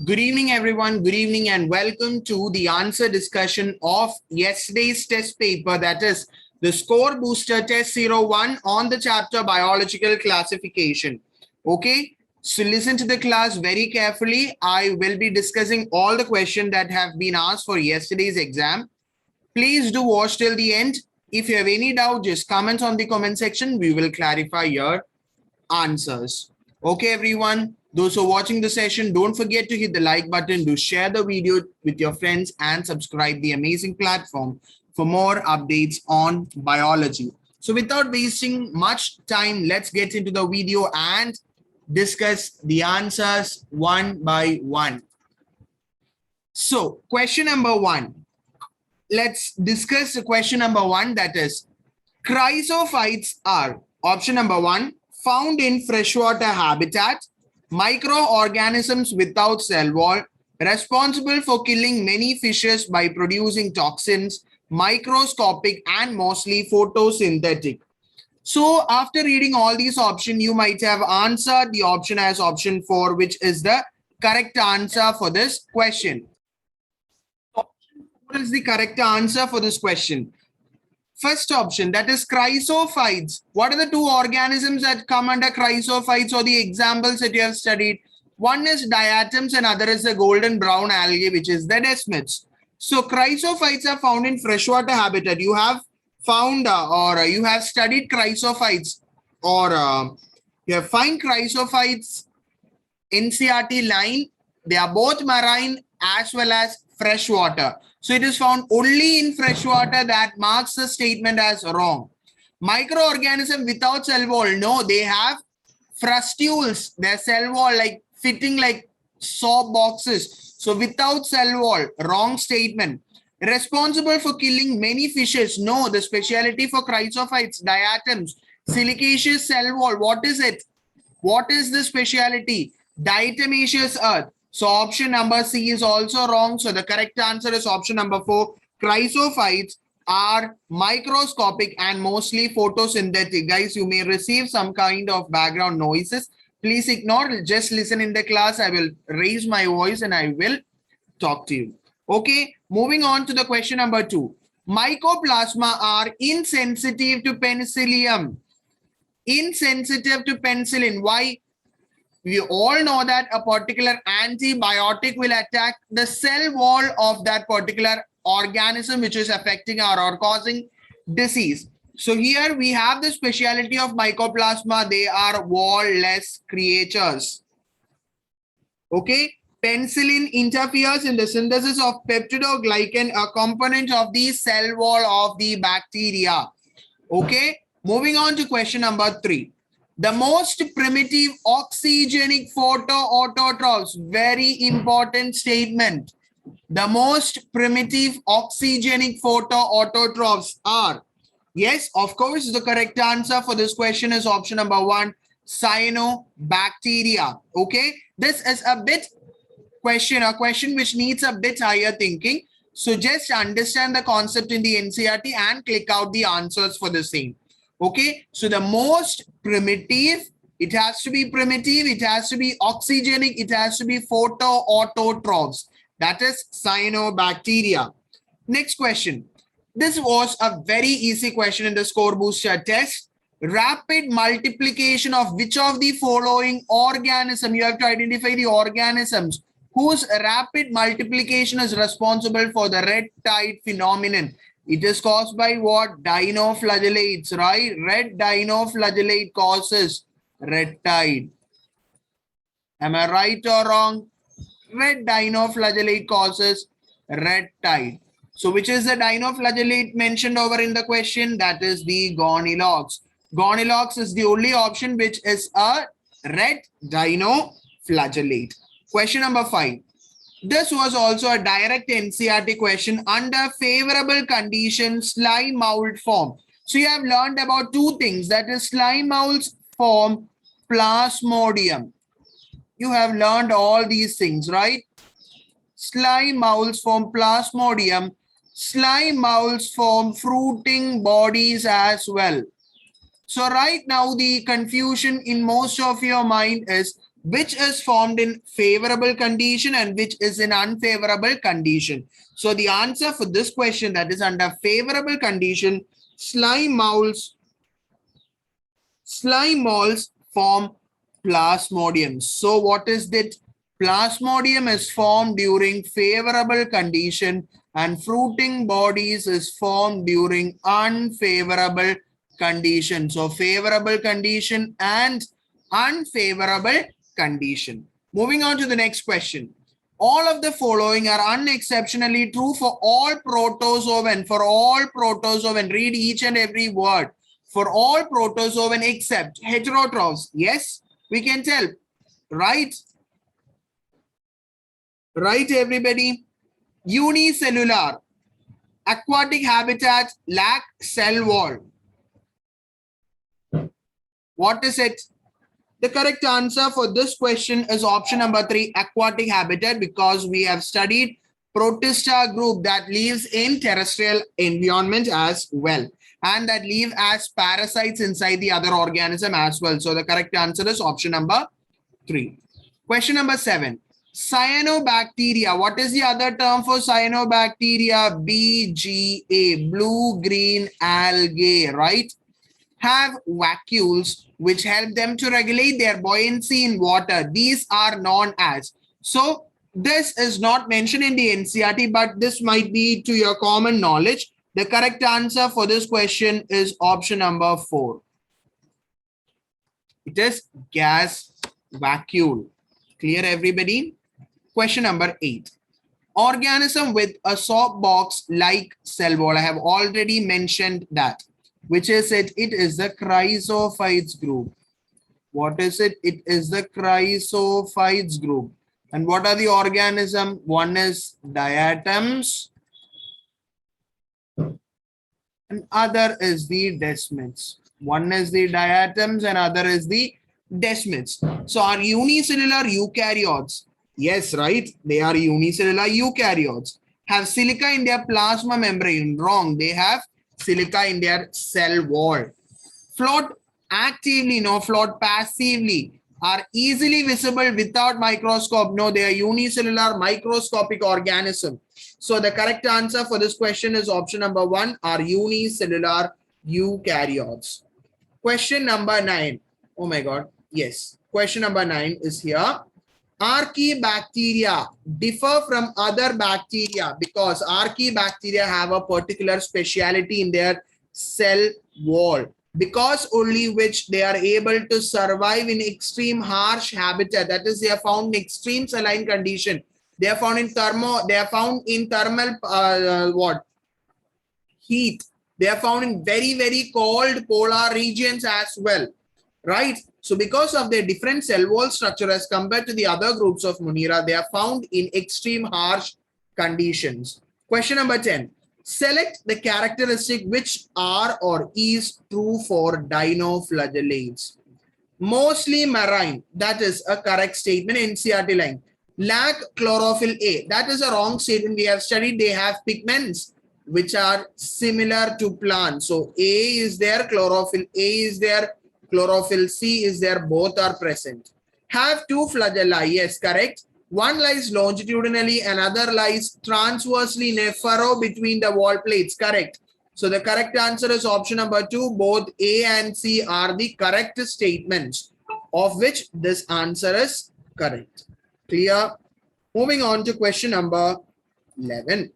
Good evening, everyone. Good evening, and welcome to the answer discussion of yesterday's test paper, that is the Score Booster Test 01 on the chapter Biological Classification. Okay, so listen to the class very carefully. I will be discussing all the questions that have been asked for yesterday's exam. Please do watch till the end. If you have any doubt, just comment on the comment section. We will clarify your answers. Okay, everyone. Those who are watching the session, don't forget to hit the like button, do share the video with your friends, and subscribe the amazing platform for more updates on biology. So without wasting much time, let's get into the video and discuss the answers one by one. So question number one. Let's discuss the question number one, that is chrysophytes are option number one, found in freshwater habitat, microorganisms without cell wall, responsible for killing many fishes by producing toxins, microscopic and mostly photosynthetic. So after reading all these options, you might have answered the option as option 4, which is the correct answer for this question. What is the correct answer for this question? First option, that is chrysophytes. What are the two organisms that come under chrysophytes, or the examples that you have studied? One is diatoms and other is the golden brown algae, which is the desmids. So chrysophytes are found in freshwater habitat. You have found or you have studied chrysophytes, or you have found chrysophytes NCERT line. They are both marine as well as freshwater. So it is found only in freshwater. That marks the statement as wrong. Microorganism without cell wall. No, they have frustules. Their cell wall like fitting like saw boxes. So without cell wall, wrong statement. Responsible for killing many fishes. No, the speciality for chrysophytes, diatoms, silicaceous cell wall. What is it? What is the speciality? Diatomaceous earth. So option number C is also wrong. So the correct answer is option number 4. Chrysophytes are microscopic and mostly photosynthetic. Guys, you may receive some kind of background noises. Please ignore. Just listen in the class. I will raise my voice and I will talk to you. Okay, moving on to the question number 2. Mycoplasma are insensitive to penicillium. Insensitive to penicillin. Why? We all know that a particular antibiotic will attack the cell wall of that particular organism which is affecting or causing disease. So here we have the speciality of Mycoplasma. They are wall-less creatures. Okay. Penicillin interferes in the synthesis of peptidoglycan, a component of the cell wall of the bacteria. Okay. Moving on to question number 3. The most primitive oxygenic photoautotrophs. Very important statement. The most primitive oxygenic photoautotrophs are, yes, of course, the correct answer for this question is option number 1, cyanobacteria. Okay, this is a question which needs a bit higher thinking. So just understand the concept in the NCERT and click out the answers for the same. Okay, so the most primitive, it has to be primitive, it has to be oxygenic, it has to be photoautotrophs. That is cyanobacteria. Next question. This was a very easy question in the Score Booster test. Rapid multiplication of which of the following organism? You have to identify the organisms whose rapid multiplication is responsible for the red tide phenomenon. It is caused by what? Dinoflagellates, right? Red dinoflagellate causes red tide. Am I right or wrong? Red dinoflagellate causes red tide. So which is the dinoflagellate mentioned over in the question? That is the Gonylox. Gonylox is the only option which is a red dinoflagellate. Question number 5. This was also a direct NCERT question. Under favorable conditions, slime mold form. So you have learned about two things, that is slime molds form plasmodium. You have learned all these things, right? Slime molds form plasmodium. Slime molds form fruiting bodies as well. So right now the confusion in most of your mind is which is formed in favorable condition and which is in unfavorable condition. So the answer for this question, that is under favorable condition, slime molds form plasmodiums. So what is that? Plasmodium is formed during favorable condition and fruiting bodies is formed during unfavorable condition. So favorable condition and unfavorable condition. Moving on to the next question. All of the following are unexceptionally true for all protozoan. For all protozoan, read each and every word. For all protozoan except heterotrophs. Yes, we can tell. Right? Right, everybody? Unicellular. Aquatic habitat lack cell wall. What is it? The correct answer for this question is option number 3, aquatic habitat, because we have studied Protista group that lives in terrestrial environment as well, and that live as parasites inside the other organism as well. So the correct answer is option number 3. Question number 7. Cyanobacteria. What is the other term for cyanobacteria? BGA, blue-green algae, right? Have vacuoles which help them to regulate their buoyancy in water. These are known as. So this is not mentioned in the NCERT, but this might be to your common knowledge. The correct answer for this question is option number 4. It is gas vacuole. Clear, everybody? Question number 8. Organism with a soap box like cell wall. I have already mentioned that. Which is it? It is the chrysophytes group. What is it? It is the chrysophytes group. And what are the organism? One is diatoms and other is the desmids. One is the diatoms and other is the desmids. So are unicellular eukaryotes? Yes, right? They are unicellular eukaryotes. Have silica in their plasma membrane? Wrong. They have silica in their cell wall. Float actively, no. Float passively. Are easily visible without microscope? No, they are unicellular microscopic organism. So the correct answer for this question is option number 1, are unicellular eukaryotes. Question number 9. Oh my God. Yes. Question number 9 is here. Archaebacteria differ from other bacteria because archaebacteria have a particular speciality in their cell wall, because only which they are able to survive in extreme harsh habitat. That is, they are found in extreme saline condition. They are found in thermal heat. They are found in very, very cold polar regions as well. Right? So because of their different cell wall structure as compared to the other groups of Munira, they are found in extreme harsh conditions. Question number 10. Select the characteristic which are or is true for dinoflagellates. Mostly marine. That is a correct statement. NCERT line. Lack chlorophyll A. That is a wrong statement. We have studied they have pigments which are similar to plants. So A is there, chlorophyll A is there, chlorophyll C is there, both are present. Have 2 flagella. Yes, correct. One lies longitudinally, another lies transversely in a furrow between the wall plates. Correct. So the correct answer is option number 2. Both A and C are the correct statements, of which this answer is correct. Clear? Moving on to question number 11.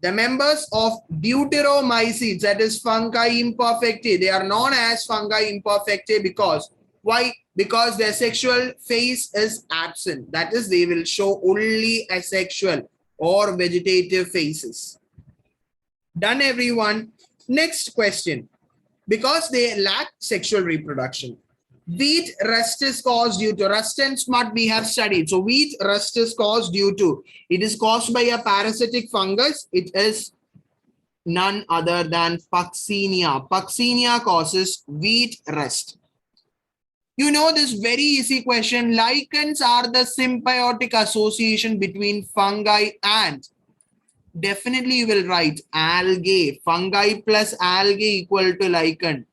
The members of Deuteromycetes, that is fungi imperfectae, they are known as fungi imperfectae because, why? Because their sexual phase is absent. That is, they will show only asexual or vegetative phases. Done, everyone? Next question. Because they lack sexual reproduction. Wheat rust is caused due to rust and smut we have studied. So wheat rust is caused due to, it is caused by a parasitic fungus. It is none other than Puccinia. Puccinia causes wheat rust. You know this very easy question. Lichens are the symbiotic association between fungi and, definitely you will write algae. Fungi plus algae equal to lichen.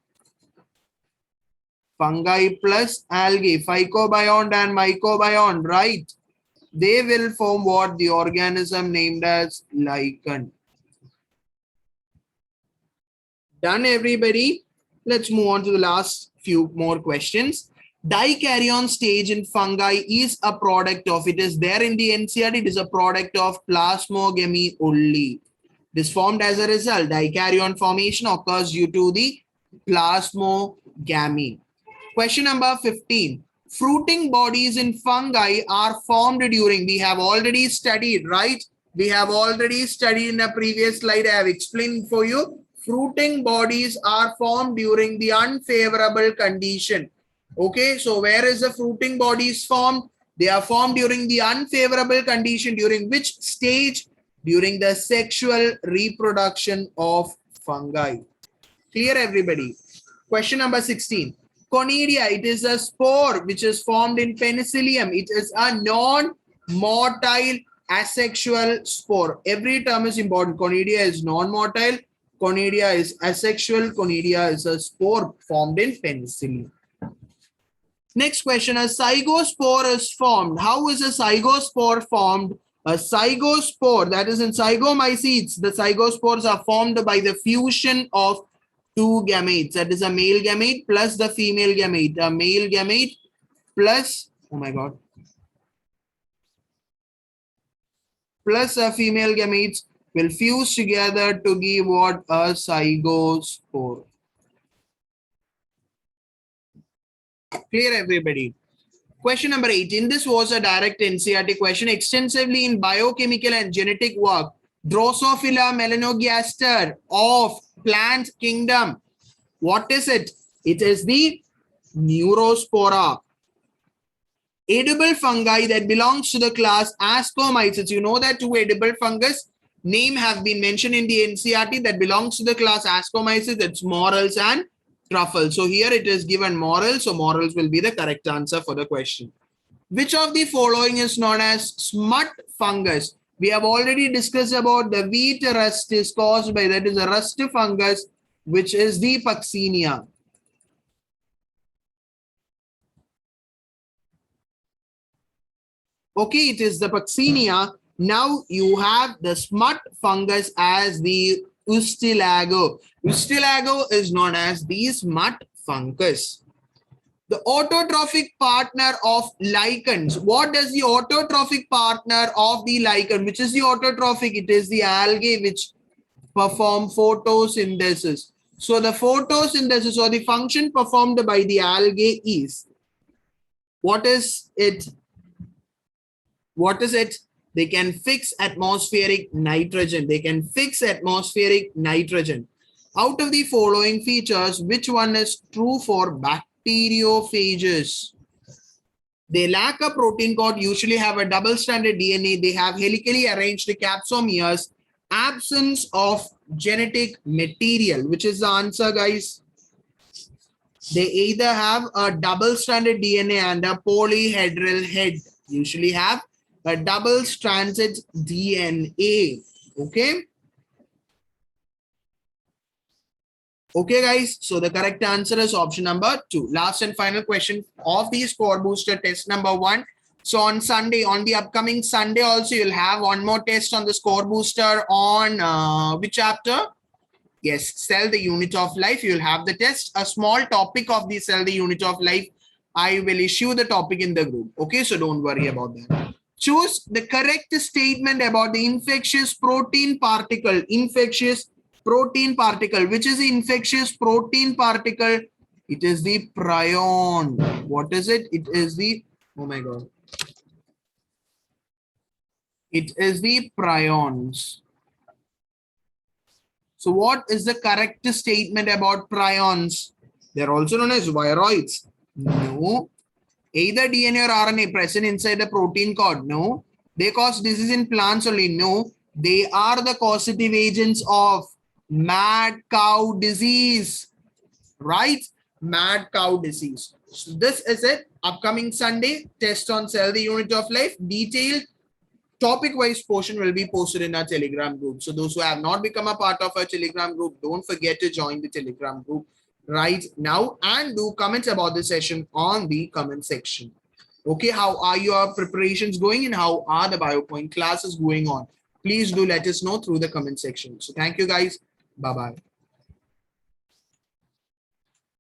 Fungi plus algae, phycobiont and mycobiont, right? They will form what? The organism named as lichen. Done, everybody? Let's move on to the last few more questions. Dikaryon stage in fungi is a product of, it is there in the NCERT, it is a product of plasmogamy only. This formed as a result. Dikaryon formation occurs due to the plasmogamy. Question number 15. Fruiting bodies in fungi are formed during, we have already studied, right? We have already studied in a previous slide. I have explained for you. Fruiting bodies are formed during the unfavorable condition. Okay, so where is the fruiting bodies formed? They are formed during the unfavorable condition. During which stage? During the sexual reproduction of fungi. Clear, everybody? Question number 16. Conidia, it is a spore which is formed in penicillium. It is a non-motile asexual spore. Every term is important. Conidia is non-motile. Conidia is asexual. Conidia is a spore formed in penicillium. Next question, a zygospore is formed. How is a zygospore formed? A zygospore, that is in zygomycetes, the zygospores are formed by the fusion of two gametes. That is a male gamete plus the female gamete. A male gamete plus, oh my God, plus a female gametes will fuse together to give what? A zygospore. Clear, everybody? Question number 18. This was a direct NCERT question. Extensively in biochemical and genetic work, Drosophila melanogaster of plant kingdom. What is it? It is the Neurospora. Edible fungi that belongs to the class Ascomycetes. You know that two edible fungus name have been mentioned in the NCERT that belongs to the class Ascomycetes. It's morels and truffles. So here it is given morels. So morels will be the correct answer for the question. Which of the following is known as smut fungus? We have already discussed about the wheat rust is caused by, that is a rust fungus, which is the Puccinia. Okay, it is the Puccinia. Now you have the smut fungus as the Ustilago. Ustilago is known as the smut fungus. The autotrophic partner of lichens. What does the autotrophic partner of the lichen? Which is the autotrophic? It is the algae which perform photosynthesis. So the photosynthesis or the function performed by the algae is, what is it? What is it? They can fix atmospheric nitrogen. They can fix atmospheric nitrogen. Out of the following features, which one is true for bacteriophages? They lack a protein cord, usually have a double-stranded DNA. They have helically arranged capsomeres. Absence of genetic material. Which is the answer, guys? They either have a double-stranded DNA and a polyhedral head. Usually have a double-stranded DNA. Okay. Okay, guys. So the correct answer is option number 2. Last and final question of the score booster test number 1. So on Sunday, on the upcoming Sunday also, you'll have one more test on the score booster on which chapter? Yes, cell the unit of life. You'll have the test. A small topic of the cell the unit of life. I will issue the topic in the group. Okay, so don't worry about that. Choose the correct statement about the infectious protein particle. Infectious protein particle. Which is the infectious protein particle? It is the prion. What is it? It is the, oh my God. It is the prions. So what is the correct statement about prions? They're also known as viroids. No. Either DNA or RNA present inside the protein cord. No. They cause disease in plants only. No. They are the causative agents of mad cow disease. Right? Mad cow disease. So this is it. Upcoming Sunday, test on cell the unit of life. Detailed topic-wise portion will be posted in our Telegram group. So those who have not become a part of our Telegram group, don't forget to join the Telegram group. right now, and do comments about the session on the comment section. Okay, how are your preparations going and how are the BioPoint classes going on? Please do let us know through the comment section. So thank you guys. Bye-bye.